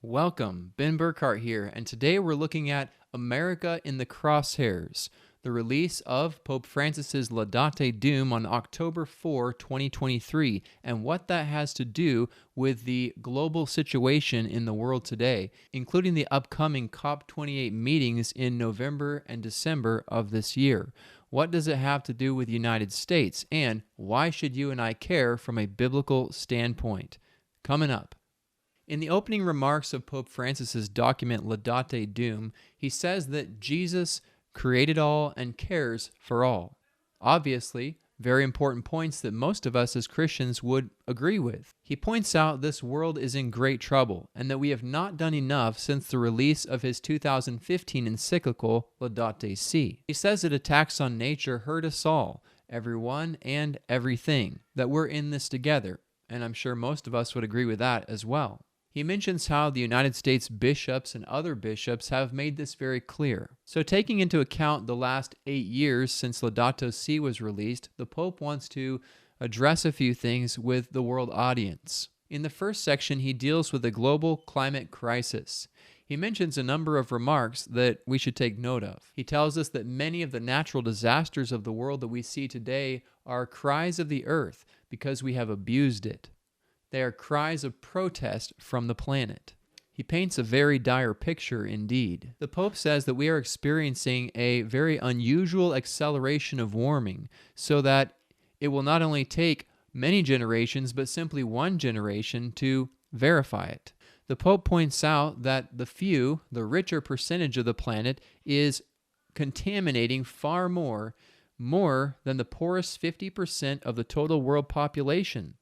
Welcome, Ben Burkhart here, and today we're looking at America in the Crosshairs, the release of Pope Francis's Laudate Deum on October 4, 2023, and what that has to do with the global situation in the world today, including the upcoming COP28 meetings in November and December of this year. What does it have to do with the United States, and why should you and I care from a biblical standpoint? Coming up. In the opening remarks of Pope Francis's document Laudate Deum, he says that Jesus created all and cares for all. Obviously, very important points that most of us as Christians would agree with. He points out this world is in great trouble and that we have not done enough since the release of his 2015 encyclical Laudate Si. He says that attacks on nature hurt us all, everyone and everything, that we're in this together, and I'm sure most of us would agree with that as well. He mentions how the United States bishops and other bishops have made this very clear. So taking into account the last 8 years since Laudato Si was released, the Pope wants to address a few things with the world audience. In the first section, he deals with the global climate crisis. He mentions a number of remarks that we should take note of. He tells us that many of the natural disasters of the world that we see today are cries of the earth because we have abused it. They are cries of protest from the planet. He paints a very dire picture indeed. The Pope says that we are experiencing a very unusual acceleration of warming, so that it will not only take many generations, but simply one generation to verify it. The Pope points out that the richer percentage of the planet is contaminating far more than the poorest 50% of the total world population,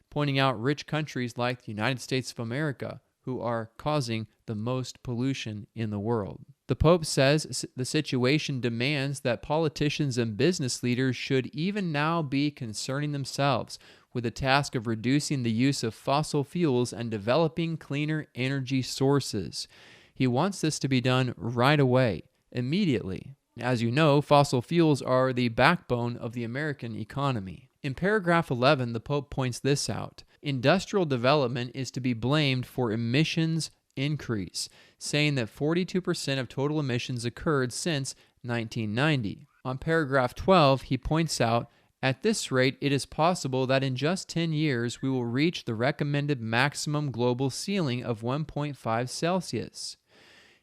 pointing out rich countries like the United States of America, who are causing the most pollution in the world. The Pope says the situation demands that politicians and business leaders should even now be concerning themselves with the task of reducing the use of fossil fuels and developing cleaner energy sources. He wants this to be done right away, immediately. As you know, fossil fuels are the backbone of the American economy. In paragraph 11, the Pope points this out. Industrial development is to be blamed for emissions increase, saying that 42% of total emissions occurred since 1990. On paragraph 12, he points out, at this rate, it is possible that in just 10 years we will reach the recommended maximum global ceiling of 1.5 Celsius.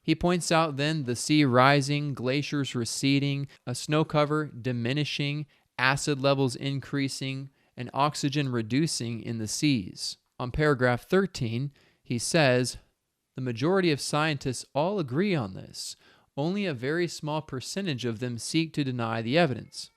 He points out then the sea rising, glaciers receding, a snow cover diminishing, acid levels increasing, and oxygen reducing in the seas. On paragraph 13, he says, the majority of scientists all agree on this. Only a very small percentage of them seek to deny the evidence.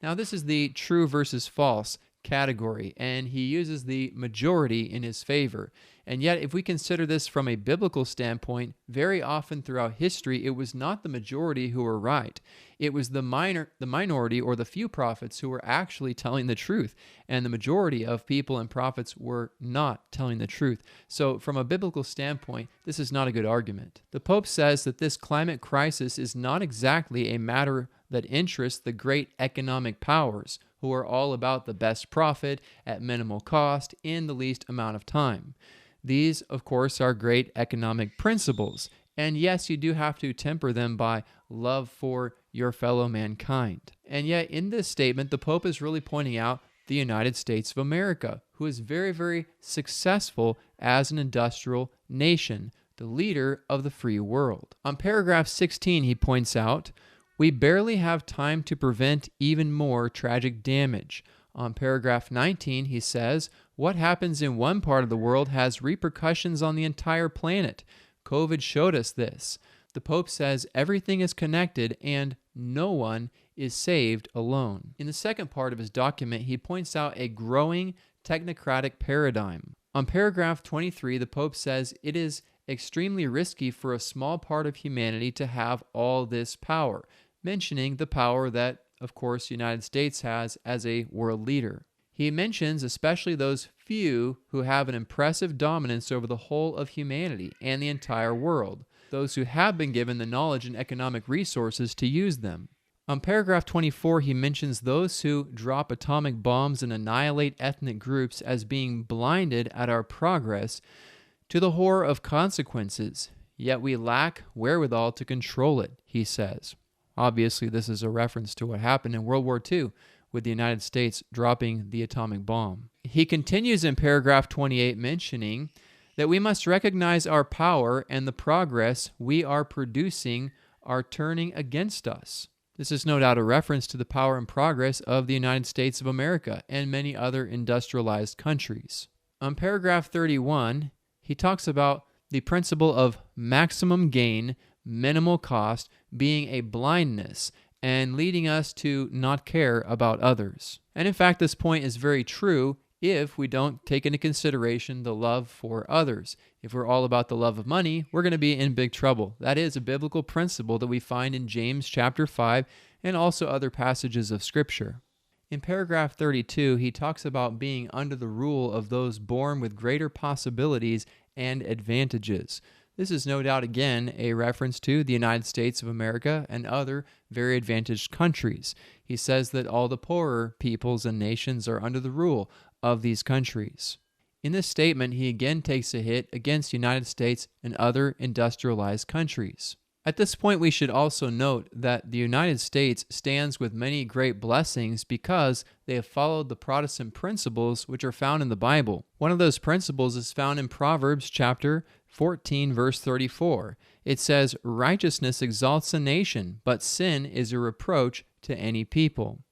Now, this is the true versus false category, and he uses the majority in his favor. And yet, if we consider this from a biblical standpoint, very often throughout history, it was not the majority who were right. It was the minority or the few prophets who were actually telling the truth, and the majority of people and prophets were not telling the truth. So from a biblical standpoint, this is not a good argument. The Pope says that this climate crisis is not exactly a matter that interests the great economic powers, who are all about the best profit at minimal cost in the least amount of time. These, of course, are great economic principles, and yes, you do have to temper them by love for your fellow mankind. And yet, in this statement, the Pope is really pointing out the United States of America, who is very, very successful as an industrial nation, the leader of the free world. On paragraph 16, he points out, we barely have time to prevent even more tragic damage. On paragraph 19, he says, what happens in one part of the world has repercussions on the entire planet. COVID showed us this. The Pope says everything is connected and no one is saved alone. In the second part of his document, he points out a growing technocratic paradigm. On paragraph 23, the Pope says it is extremely risky for a small part of humanity to have all this power, mentioning the power that, of course, the United States has as a world leader. He mentions especially those few who have an impressive dominance over the whole of humanity and the entire world, those who have been given the knowledge and economic resources to use them. On paragraph 24, he mentions those who drop atomic bombs and annihilate ethnic groups as being blinded at our progress to the horror of consequences, yet we lack wherewithal to control it, he says. Obviously, this is a reference to what happened in World War II with the United States dropping the atomic bomb. He continues in paragraph 28 mentioning that we must recognize our power and the progress we are producing are turning against us. This is no doubt a reference to the power and progress of the United States of America and many other industrialized countries. On paragraph 31, he talks about the principle of maximum gain, minimal cost being a blindness and leading us to not care about others. And in fact, this point is very true if we don't take into consideration the love for others. If we're all about the love of money, we're going to be in big trouble. That is a biblical principle that we find in James chapter 5 and also other passages of Scripture. In paragraph 32, he talks about being under the rule of those born with greater possibilities and advantages. This is no doubt, again, a reference to the United States of America and other very advantaged countries. He says that all the poorer peoples and nations are under the rule of these countries. In this statement, he again takes a hit against the United States and other industrialized countries. At this point, we should also note that the United States stands with many great blessings because they have followed the Protestant principles which are found in the Bible. One of those principles is found in Proverbs chapter 14, verse 34. It says, "Righteousness exalts a nation, but sin is a reproach to any people."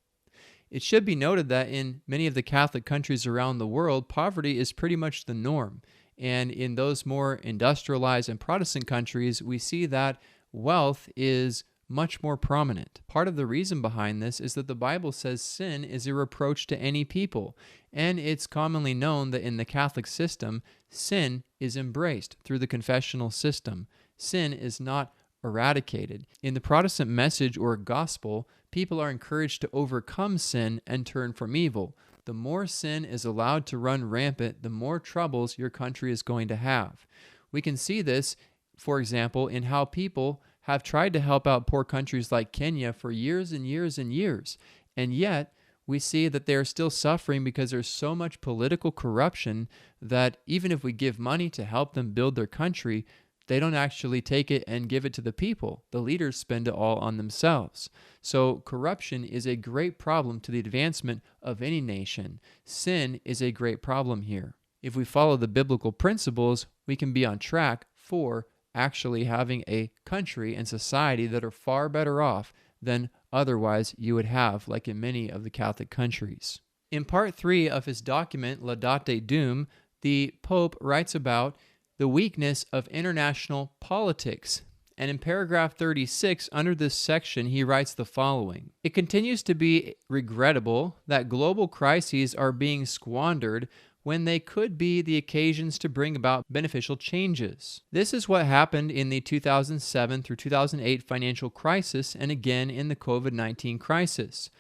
It should be noted that in many of the Catholic countries around the world, poverty is pretty much the norm. And in those more industrialized and Protestant countries, we see that wealth is much more prominent. Part of the reason behind this is that the Bible says sin is a reproach to any people, and it's commonly known that in the Catholic system, sin is embraced through the confessional system. Sin is not eradicated. In the Protestant message or gospel, people are encouraged to overcome sin and turn from evil. The more sin is allowed to run rampant, the more troubles your country is going to have. We can see this, for example, in how people have tried to help out poor countries like Kenya for years and years and years, and yet we see that they are still suffering because there's so much political corruption that even if we give money to help them build their country, they don't actually take it and give it to the people. The leaders spend it all on themselves. So corruption is a great problem to the advancement of any nation. Sin is a great problem here. If we follow the biblical principles, we can be on track for actually having a country and society that are far better off than otherwise you would have, like in many of the Catholic countries. In part 3 of his document, Laudate Deum, the Pope writes about the weakness of international politics. And in paragraph 36, under this section, he writes the following: "It continues to be regrettable that global crises are being squandered when they could be the occasions to bring about beneficial changes. This is what happened in the 2007 through 2008 financial crisis and again in the COVID-19 crisis.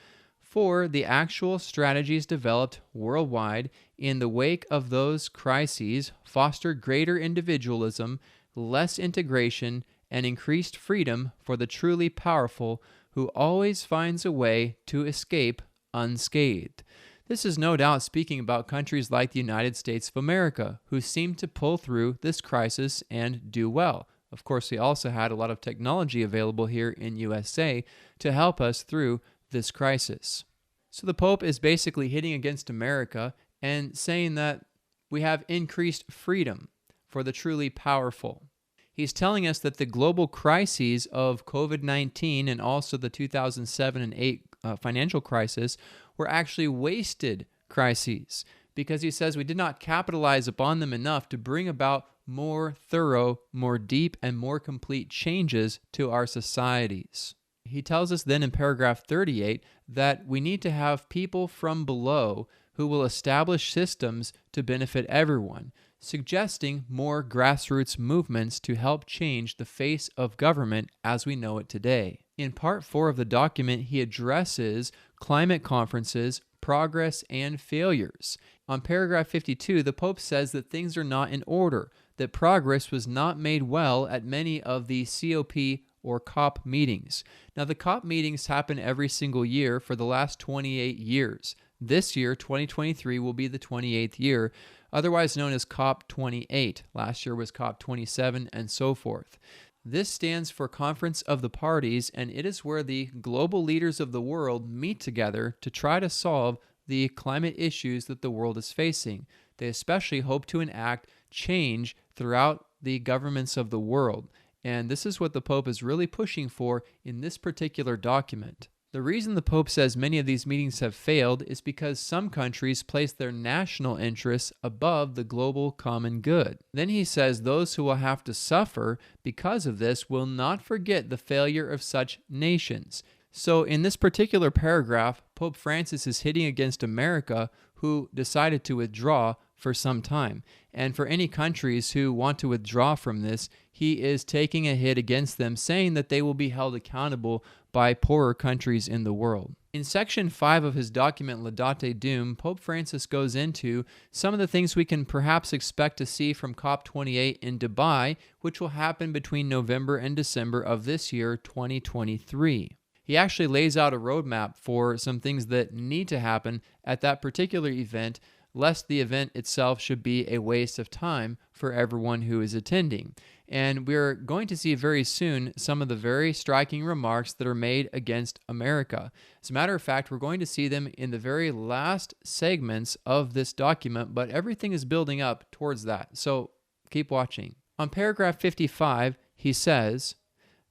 For the actual strategies developed worldwide in the wake of those crises fostered greater individualism, less integration, and increased freedom for the truly powerful who always finds a way to escape unscathed." This is no doubt speaking about countries like the United States of America, who seem to pull through this crisis and do well. Of course, we also had a lot of technology available here in USA to help us through this crisis. So the Pope is basically hitting against America and saying that we have increased freedom for the truly powerful. He's telling us that the global crises of COVID-19 and also the 2007 and 8 financial crisis were actually wasted crises because he says we did not capitalize upon them enough to bring about more thorough, more deep, and more complete changes to our societies. He tells us then in paragraph 38 that we need to have people from below who will establish systems to benefit everyone, suggesting more grassroots movements to help change the face of government as we know it today. In part 4 of the document, he addresses climate conferences, progress, and failures. On paragraph 52, the Pope says that things are not in order, that progress was not made well at many of the COP or COP meetings. Now, the COP meetings happen every single year for the last 28 years. This year, 2023, will be the 28th year otherwise known as COP28. Last year was COP27, and so forth. This stands for Conference of the Parties, and it is where the global leaders of the world meet together to try to solve the climate issues that the world is facing. They especially hope to enact change throughout the governments of the world. And this is what the Pope is really pushing for in this particular document. The reason the Pope says many of these meetings have failed is because some countries place their national interests above the global common good. Then he says those who will have to suffer because of this will not forget the failure of such nations. So in this particular paragraph, Pope Francis is hitting against America, who decided to withdraw for some time. And for any countries who want to withdraw from this, he is taking a hit against them, saying that they will be held accountable by poorer countries in the world. In section 5 of his document Laudate Deum, Pope Francis goes into some of the things we can perhaps expect to see from COP28 in Dubai, which will happen between November and December of this year, 2023. He actually lays out a roadmap for some things that need to happen at that particular event, lest the event itself should be a waste of time for everyone who is attending. And we're going to see very soon some of the very striking remarks that are made against America. As a matter of fact, we're going to see them in the very last segments of this document, but everything is building up towards that. So keep watching. On paragraph 55, he says,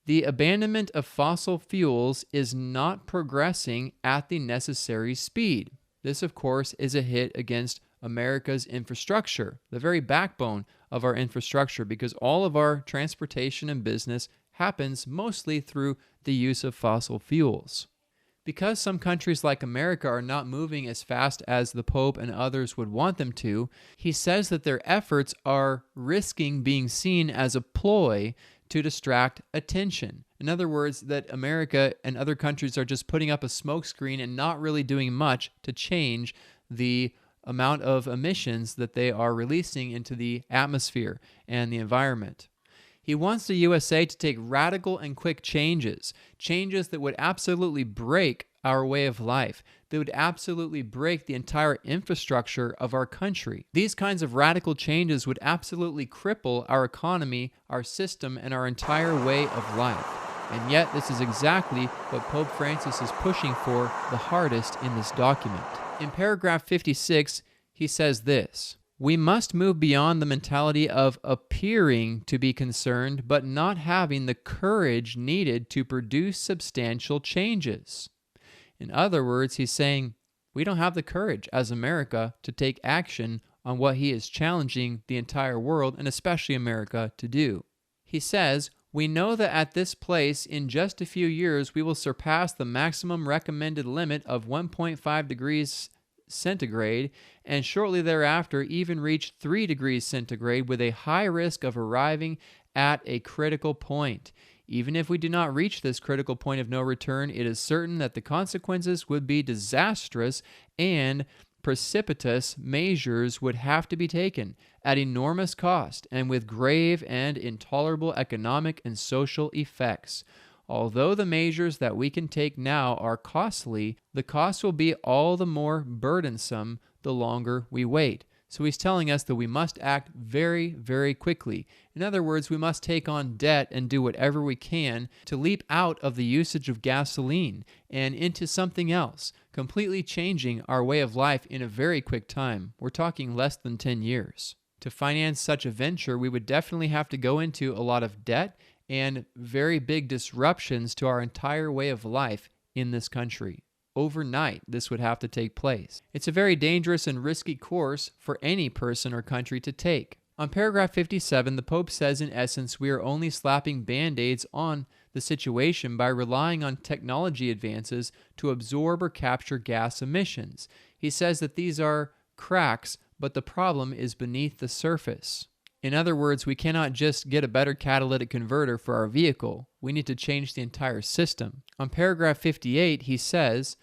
"The abandonment of fossil fuels is not progressing at the necessary speed." This, of course, is a hit against America's infrastructure, the very backbone of our infrastructure, because all of our transportation and business happens mostly through the use of fossil fuels. Because some countries like America are not moving as fast as the Pope and others would want them to, he says that their efforts are risking being seen as a ploy to distract attention. In other words, that America and other countries are just putting up a smokescreen and not really doing much to change the amount of emissions that they are releasing into the atmosphere and the environment. He wants the USA to take radical and quick changes that would absolutely break our way of life, that would absolutely break the entire infrastructure of our country. These kinds of radical changes would absolutely cripple our economy, our system, and our entire way of life. And yet, this is exactly what Pope Francis is pushing for the hardest in this document. In paragraph 56, he says this: "We must move beyond the mentality of appearing to be concerned, but not having the courage needed to produce substantial changes." In other words, he's saying we don't have the courage as America to take action on what he is challenging the entire world, and especially America, to do. He says, "We know that at this place, in just a few years, we will surpass the maximum recommended limit of 1.5 degrees centigrade, and shortly thereafter even reach 3 degrees centigrade, with a high risk of arriving at a critical point. Even if we do not reach this critical point of no return, it is certain that the consequences would be disastrous, and precipitous measures would have to be taken at enormous cost and with grave and intolerable economic and social effects. Although the measures that we can take now are costly, the cost will be all the more burdensome the longer we wait." So he's telling us that we must act very, very quickly. In other words, we must take on debt and do whatever we can to leap out of the usage of gasoline and into something else, completely changing our way of life in a very quick time. We're talking less than 10 years. To finance such a venture, we would definitely have to go into a lot of debt and very big disruptions to our entire way of life in this country. Overnight, this would have to take place. It's a very dangerous and risky course for any person or country to take. On paragraph 57, the Pope says, in essence, we are only slapping band-aids on the situation by relying on technology advances to absorb or capture gas emissions. He says that these are cracks, but the problem is beneath the surface. In other words, we cannot just get a better catalytic converter for our vehicle. We need to change the entire system. On paragraph 58, he says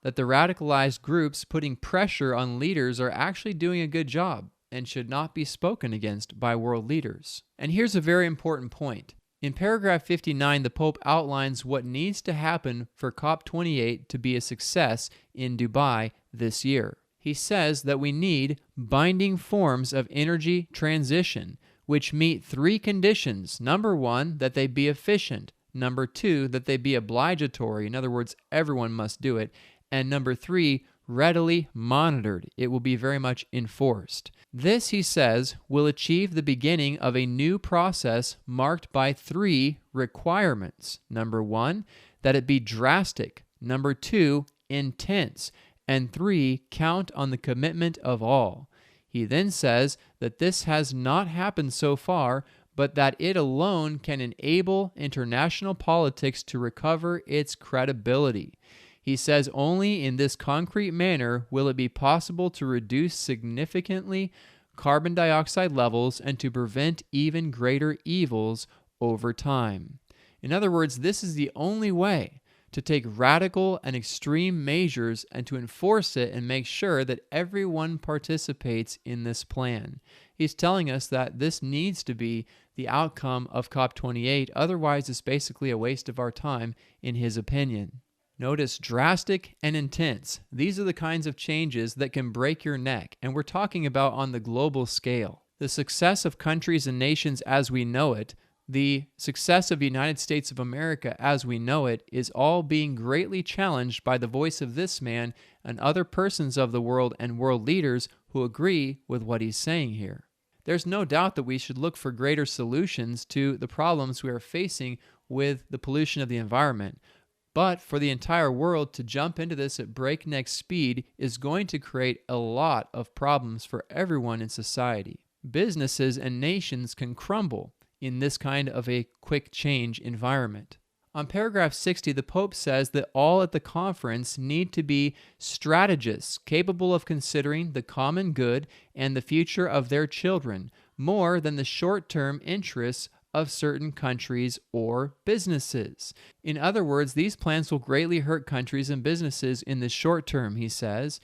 that the radicalized groups putting pressure on leaders are actually doing a good job and should not be spoken against by world leaders. And here's a very important point. In paragraph 59, the Pope outlines what needs to happen for COP28 to be a success in Dubai this year. He says that we need binding forms of energy transition, which meet three conditions. Number one, that they be efficient. Number two, that they be obligatory. In other words, everyone must do it. And number three, readily monitored. It will be very much enforced. This, he says, will achieve the beginning of a new process marked by three requirements. Number one, that it be drastic. Number two, intense. And three, count on the commitment of all. He then says that this has not happened so far, but that it alone can enable international politics to recover its credibility. He says only in this concrete manner will it be possible to reduce significantly carbon dioxide levels and to prevent even greater evils over time. In other words, this is the only way to take radical and extreme measures and to enforce it and make sure that everyone participates in this plan. He's telling us that this needs to be the outcome of COP28, otherwise it's basically a waste of our time, in his opinion. Notice drastic and intense. These are the kinds of changes that can break your neck, and we're talking about on the global scale. The success of countries and nations as we know it, the success of the United States of America as we know it, is all being greatly challenged by the voice of this man and other persons of the world and world leaders who agree with what he's saying here. There's no doubt that we should look for greater solutions to the problems we are facing with the pollution of the environment. But for the entire world to jump into this at breakneck speed is going to create a lot of problems for everyone in society. Businesses and nations can crumble in this kind of a quick change environment. On paragraph 60, the Pope says that all at the conference need to be strategists capable of considering the common good and the future of their children more than the short-term interests of certain countries or businesses. In other words, these plans will greatly hurt countries and businesses in the short term, he says.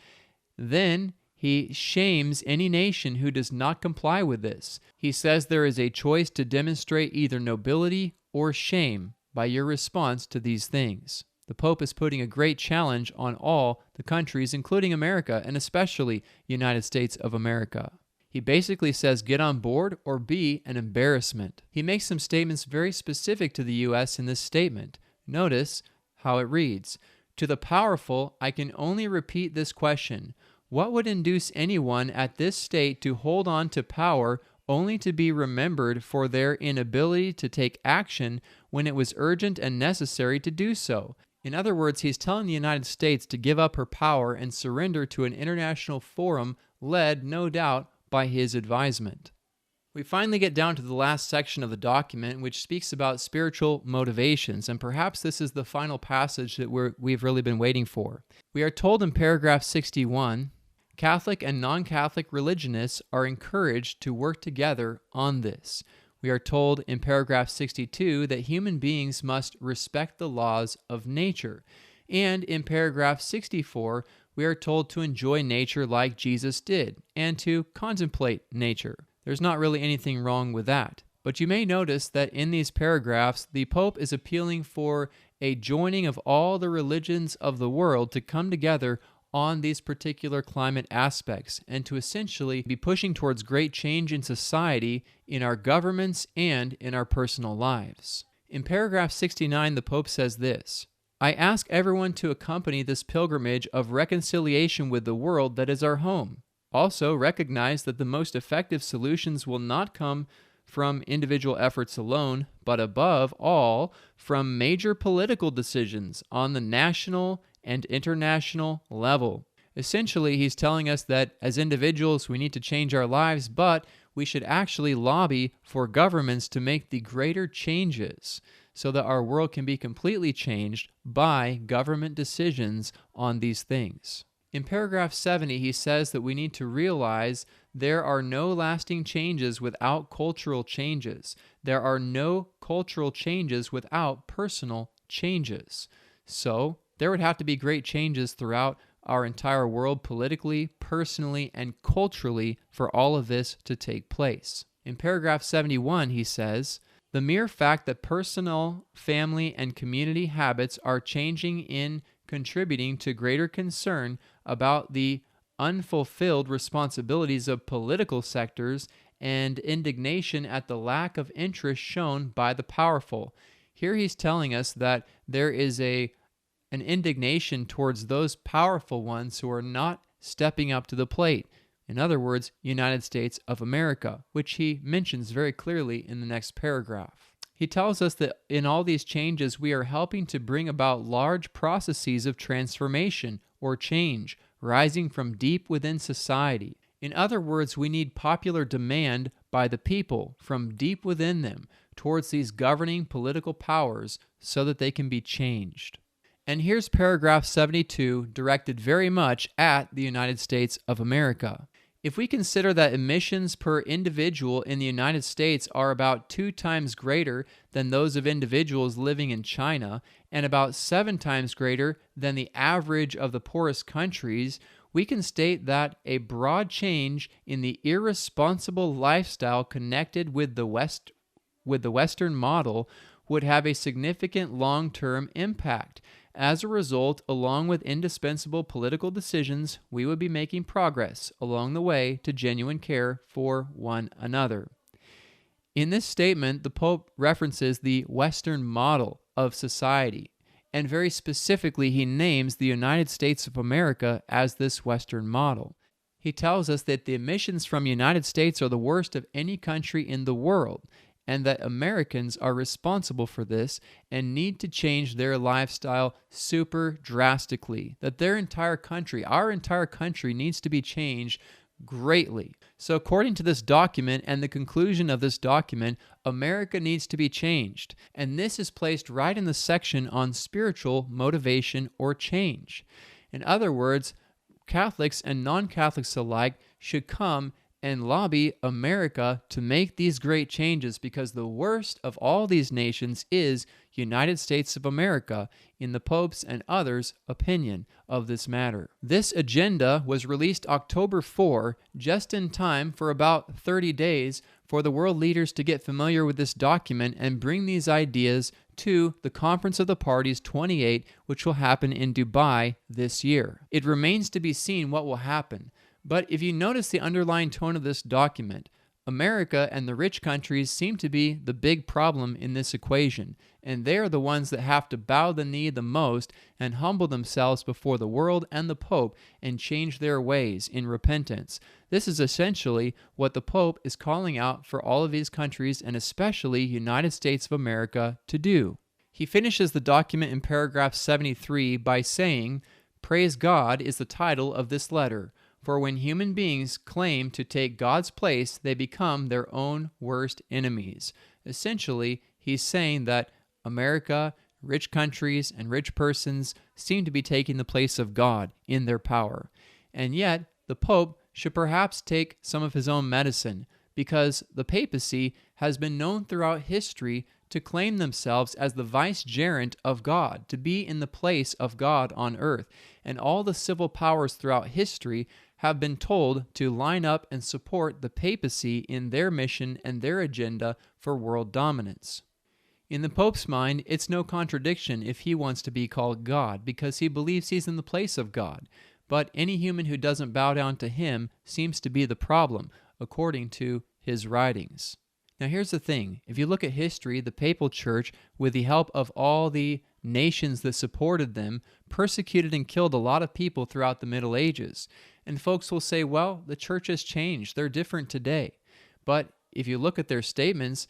Then he shames any nation who does not comply with this. He says there is a choice to demonstrate either nobility or shame by your response to these things. The Pope is putting a great challenge on all the countries, including America, and especially United States of America. He basically says get on board or be an embarrassment. He makes some statements very specific to the U.S. in this statement. Notice how it reads. To the powerful, I can only repeat this question. What would induce anyone at this state to hold on to power only to be remembered for their inability to take action when it was urgent and necessary to do so? In other words, he's telling the United States to give up her power and surrender to an international forum led, no doubt, by his advisement. We finally get down to the last section of the document, which speaks about spiritual motivations, and perhaps this is the final passage that we've really been waiting for. We are told in paragraph 61, Catholic and non-Catholic religionists are encouraged to work together on this. We are told in paragraph 62 that human beings must respect the laws of nature. And in paragraph 64, we are told to enjoy nature like Jesus did and to contemplate nature. There's not really anything wrong with that. But you may notice that in these paragraphs, the Pope is appealing for a joining of all the religions of the world to come together on these particular climate aspects and to essentially be pushing towards great change in society, in our governments, and in our personal lives. In paragraph 69, the Pope says this, I ask everyone to accompany this pilgrimage of reconciliation with the world that is our home. Also, recognize that the most effective solutions will not come from individual efforts alone, but above all, from major political decisions on the national and international level. Essentially, he's telling us that as individuals, we need to change our lives, but we should actually lobby for governments to make the greater changes so that our world can be completely changed by government decisions on these things. In paragraph 70, he says that we need to realize there are no lasting changes without cultural changes. There are no cultural changes without personal changes. So, there would have to be great changes throughout our entire world, politically, personally, and culturally, for all of this to take place. In paragraph 71, he says, the mere fact that personal, family, and community habits are changing in contributing to greater concern about the unfulfilled responsibilities of political sectors, and indignation at the lack of interest shown by the powerful. Here he's telling us that there is an indignation towards those powerful ones who are not stepping up to the plate. In other words, United States of America, which he mentions very clearly in the next paragraph. He tells us that in all these changes, we are helping to bring about large processes of transformation or change, rising from deep within society. In other words, we need popular demand by the people from deep within them towards these governing political powers so that they can be changed. And here's paragraph 72, directed very much at the United States of America. If we consider that emissions per individual in the United States are about 2 times greater than those of individuals living in China, and about 7 times greater than the average of the poorest countries, we can state that a broad change in the irresponsible lifestyle connected with the Western model would have a significant long-term impact. As a result, along with indispensable political decisions, we would be making progress along the way to genuine care for one another. In this statement, the Pope references the Western model of society, and very specifically, he names the United States of America as this Western model. He tells us that the emissions from the United States are the worst of any country in the world, and that Americans are responsible for this and need to change their lifestyle super drastically. That their entire country, our entire country, needs to be changed greatly. So according to this document and the conclusion of this document, America needs to be changed. And this is placed right in the section on spiritual motivation or change. In other words, Catholics and non-Catholics alike should come and lobby America to make these great changes, because the worst of all these nations is United States of America, in the Pope's and others' opinion of this matter. This agenda was released October 4, just in time for about 30 days for the world leaders to get familiar with this document and bring these ideas to the Conference of the Parties 28, which will happen in Dubai this year. It remains to be seen what will happen. But if you notice the underlying tone of this document, America and the rich countries seem to be the big problem in this equation, and they are the ones that have to bow the knee the most and humble themselves before the world and the Pope and change their ways in repentance. This is essentially what the Pope is calling out for all of these countries, and especially United States of America, to do. He finishes the document in paragraph 73 by saying, "Praise God is the title of this letter. For when human beings claim to take God's place, they become their own worst enemies." Essentially, he's saying that America, rich countries, and rich persons seem to be taking the place of God in their power. And yet, the Pope should perhaps take some of his own medicine, because the papacy has been known throughout history to claim themselves as the vicegerent of God, to be in the place of God on earth. And all the civil powers throughout history have been told to line up and support the papacy in their mission and their agenda for world dominance. In the Pope's mind, it's no contradiction if he wants to be called God, because he believes he's in the place of God. But any human who doesn't bow down to him seems to be the problem, according to his writings. Now here's the thing, if you look at history, the Papal Church, with the help of all the nations that supported them, persecuted and killed a lot of people throughout the Middle Ages. And folks will say, well, the church has changed, they're different today. But if you look at their statements,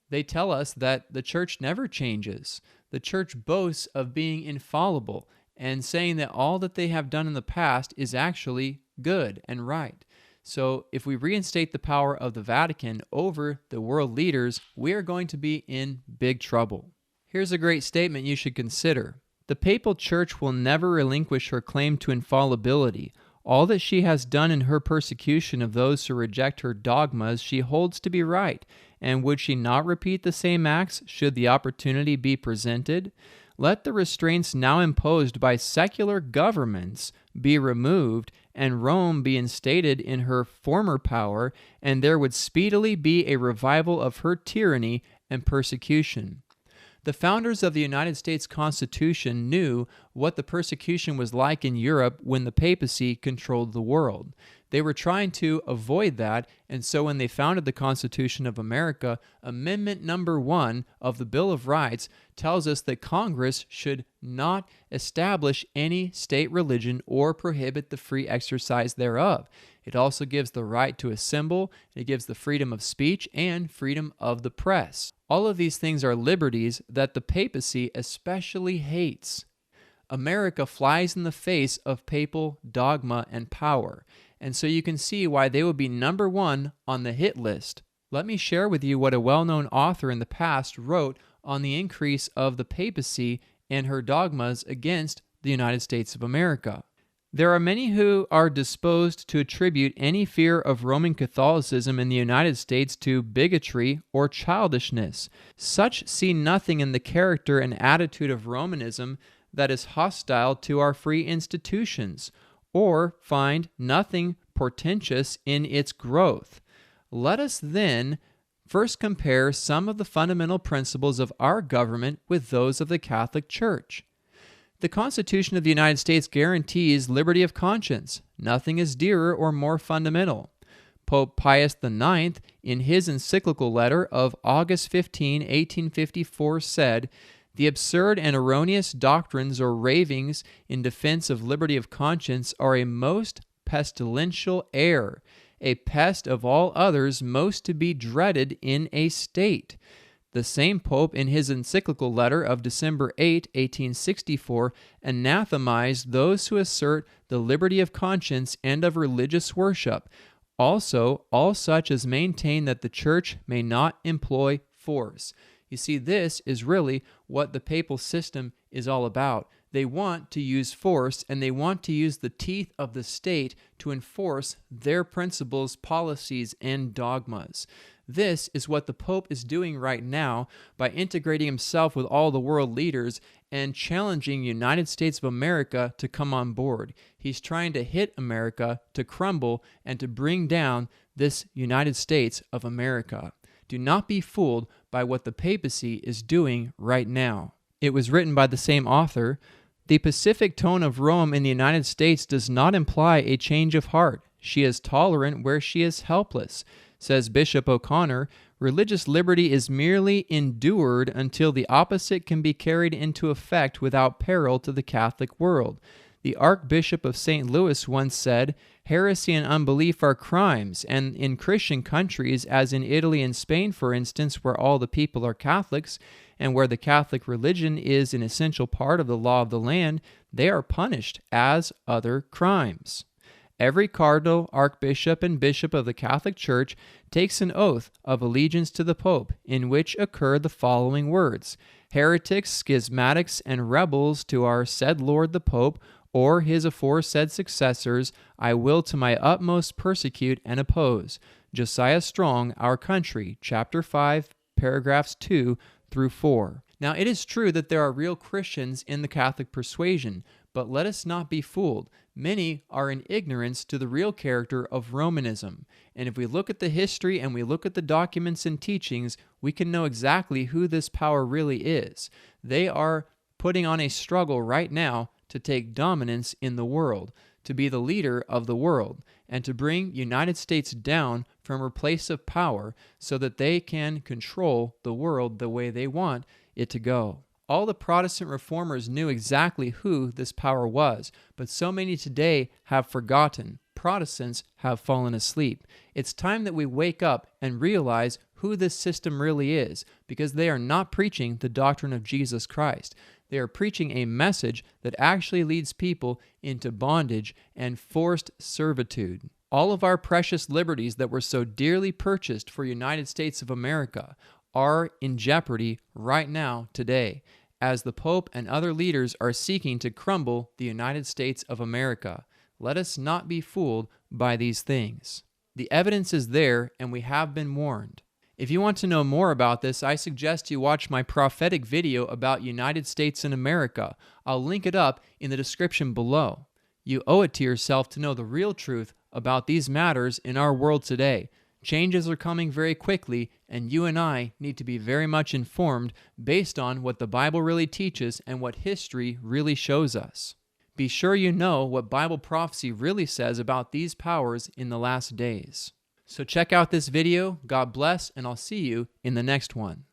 they tell us that the church never changes. The church boasts of being infallible and saying that all that they have done in the past is actually good and right. So if we reinstate the power of the Vatican over the world leaders, we are going to be in big trouble. Here's a great statement you should consider. The Papal Church will never relinquish her claim to infallibility. All that she has done in her persecution of those who reject her dogmas she holds to be right, and would she not repeat the same acts should the opportunity be presented? Let the restraints now imposed by secular governments be removed, and Rome be instated in her former power, and there would speedily be a revival of her tyranny and persecution. The founders of the United States Constitution knew what the persecution was like in Europe when the papacy controlled the world. They were trying to avoid that, and so when they founded the Constitution of America, Amendment number 1 of the Bill of Rights tells us that Congress should not establish any state religion or prohibit the free exercise thereof. It also gives the right to assemble, it gives the freedom of speech, and freedom of the press. All of these things are liberties that the papacy especially hates. America flies in the face of papal dogma and power, and so you can see why they would be number 1 on the hit list. Let me share with you what a well-known author in the past wrote on the increase of the papacy and her dogmas against the United States of America. There are many who are disposed to attribute any fear of Roman Catholicism in the United States to bigotry or childishness. Such see nothing in the character and attitude of Romanism that is hostile to our free institutions, or find nothing portentous in its growth. Let us then first compare some of the fundamental principles of our government with those of the Catholic Church. The Constitution of the United States guarantees liberty of conscience. Nothing is dearer or more fundamental. Pope Pius IX, in his encyclical letter of August 15, 1854, said, "The absurd and erroneous doctrines or ravings in defense of liberty of conscience are a most pestilential error, a pest of all others most to be dreaded in a state." The same Pope, in his encyclical letter of December 8, 1864, anathemized those who assert the liberty of conscience and of religious worship. Also, all such as maintain that the Church may not employ force. You see, this is really what the papal system is all about. They want to use force, and they want to use the teeth of the state to enforce their principles, policies, and dogmas. This is what the Pope is doing right now by integrating himself with all the world leaders and challenging United States of America to come on board. He's trying to hit America to crumble and to bring down this United States of America. Do not be fooled by what the papacy is doing right now. It was written by the same author. The pacific tone of Rome in the United States does not imply a change of heart. She is tolerant where she is helpless. Says Bishop O'Connor, religious liberty is merely endured until the opposite can be carried into effect without peril to the Catholic world. The Archbishop of St. Louis once said, "Heresy and unbelief are crimes, and in Christian countries, as in Italy and Spain, for instance, where all the people are Catholics, and where the Catholic religion is an essential part of the law of the land, they are punished as other crimes." Every cardinal, archbishop, and bishop of the Catholic Church takes an oath of allegiance to the Pope, in which occur the following words: "Heretics, schismatics, and rebels to our said Lord the Pope, or his aforesaid successors, I will to my utmost persecute and oppose." Josiah Strong, Our Country, Chapter 5, paragraphs 2 through 4. Now, it is true that there are real Christians in the Catholic persuasion, but let us not be fooled. Many are in ignorance to the real character of Romanism. And if we look at the history and we look at the documents and teachings, we can know exactly who this power really is. They are putting on a struggle right now to take dominance in the world, to be the leader of the world, and to bring United States down from her place of power so that they can control the world the way they want it to go. All the Protestant reformers knew exactly who this power was, but so many today have forgotten. Protestants have fallen asleep. It's time that we wake up and realize who this system really is, because they are not preaching the doctrine of Jesus Christ. They are preaching a message that actually leads people into bondage and forced servitude. All of our precious liberties that were so dearly purchased for United States of America are in jeopardy right now today, as the Pope and other leaders are seeking to crumble the United States of America. Let us not be fooled by these things. The evidence is there, and we have been warned. If you want to know more about this, I suggest you watch my prophetic video about United States and America. I'll link it up in the description below. You owe it to yourself to know the real truth about these matters in our world today. Changes are coming very quickly, and you and I need to be very much informed based on what the Bible really teaches and what history really shows us. Be sure you know what Bible prophecy really says about these powers in the last days. So check out this video, God bless, and I'll see you in the next one.